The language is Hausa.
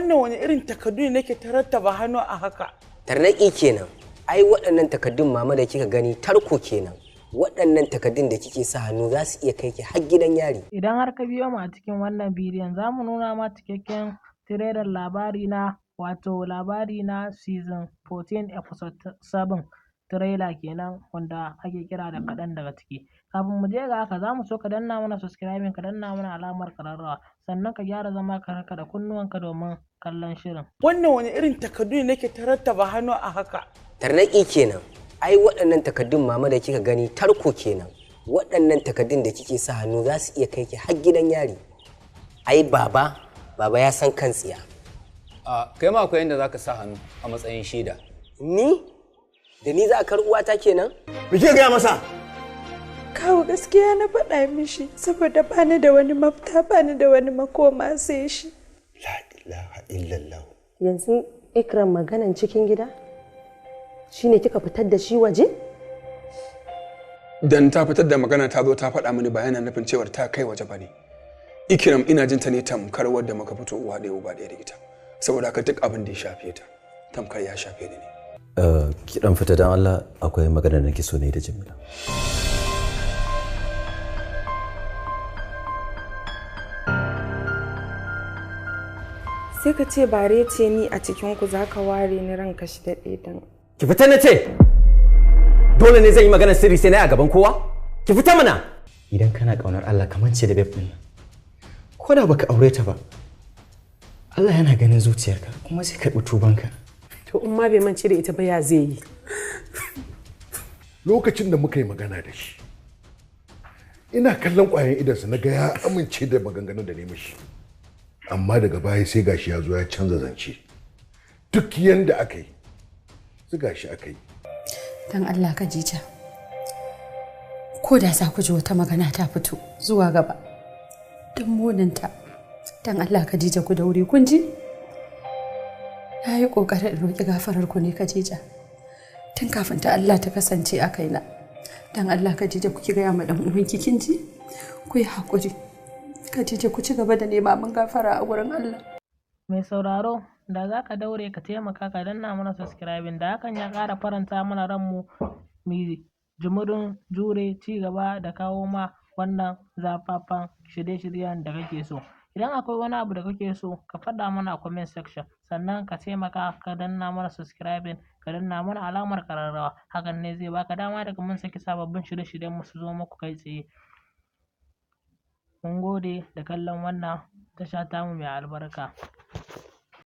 Wannan wani irin takardu ne nake tarattaba hannu a haka? Tarnaƙi kenan. Ai waɗannan takardun mama da kika gani tarko kenan. Waɗannan takardun da kike sa hannu za su iya kai ki har gidan yari. Idan har ka biyo mu a cikin wannan bidiyon za mu nuna ma cikakken tirelar Labarina, wato Labarina season 14 episode 7 trailer kenan wanda ake kira da kaɗan daga ciki. Kafin mu je ga haka za mu so ka danna mana subscribing, ka danna mana alamar ƙararrawa, sannan ka gyara zama ka raka da kunnuwanka domin kallon shirin. Wannan wani irin takardu ne nake tarattaba hannu a haka? Tarnaƙi kenan. Ai waɗannan takardun mama da kika gani tarko kenan. Waɗannan takardun da kike sa hannu za su iya kai ki har gidan yari. Ai baba ya san kan tsiya. Kai ma akwai yadda zaka sa hannu a matsayin shaida. Ni? Da ni za a karɓuwa ta kenan? Me ke gaya masa? Kawo gaskiya na faɗa mishi saboda bani da wani mafita, bani da wani makoma sai shi. La ilaha illallah. Yanzu Ikram maganan cikin gida? Shine kika fitar da shi waje? Dan ta fitar da magana ta zo ta faɗa mini bayanan nufin cewar ta kai waje bane. Ikram ina jin ta ne tamkar wadda muka fito uwa ɗaya uba ɗaya da ita. Saboda haka duk abin da ya shafe ta tamkar ya shafe ni ne. Ki dan fita dan Allah, akwai magana da nake so ne da Jamila. Sai ka ce bare ce ni a cikin ku zaka ware ni ranka shi daɗe dan. Ki fita na ce. Dole ne zan yi magana sirri sai na a gaban kowa? Ki fita mana. Idan kana kaunar Allah kamar ce da babe din. Ko da baka aure ta ba, Allah yana ganin zuciyarka kuma sai karɓi tubanka. To in ma bai mance da ita ba ya zai yi. Lokacin da muka yi magana da shi, ina kallon ƙwayan idansa na ga ya amince da maganganun da ne mishi. Amma daga baya sai gashi ya zo ya canza zance. Duk yanda aka yi, su gashi aka yi. Dan Allah Khadija, ko da za ku ji wata magana ta fito zuwa gaba, dan muninta, dan Allah Khadija ku daure kun ji? Na yi ƙoƙarin roƙi gafarar ku ne Khadija, tun kafin ta Allah ta kasance a kaina. Dan Allah Khadija ku ki gaya ma dan uwanki kin ji? Ku yi haƙuri. Khadija ku ci gaba da nema mun gafara a gurin Allah. Mai sauraro, da za ka daure ka taimaka ka danna mana subscribing, da hakan ya ƙara faranta mana ranmu mai jimurin jure ci gaba da kawo ma wannan zafafan shirye-shiryen da kake so. Idan akwai wani abu da kake so ka faɗa mana a comment section, sannan ka taimaka ka danna mana subscribing, ka danna mana alamar ƙararrawa. Hakan ne zai baka dama daga mun saki sababbin shirye-shiryen mu su zo muku kai tsaye. Mun gode da kallon wannan tasha tamu mai albarka.